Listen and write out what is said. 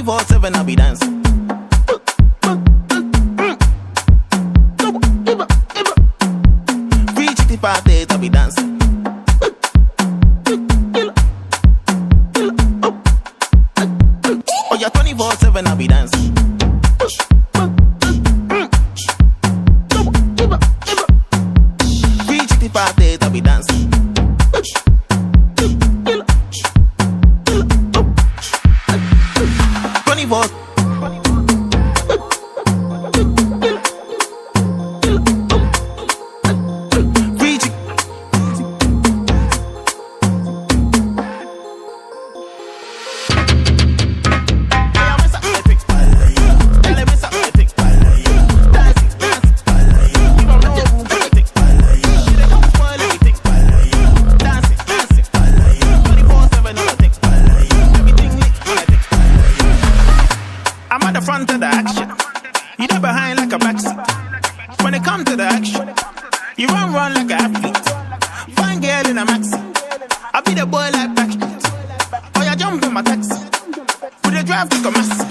24/7 I be dancing. 365 days I be dancing. Oh yeah, 24/7 I be dancing. 365 days I be dancing. 24. I'm at the front of the action. You're not behind like a backseat. When it comes to the action, you run like an athlete. Fine girl in a maxi. I be the boy like Backstreet. Oh, you jump in my taxi. With the drive like a massy.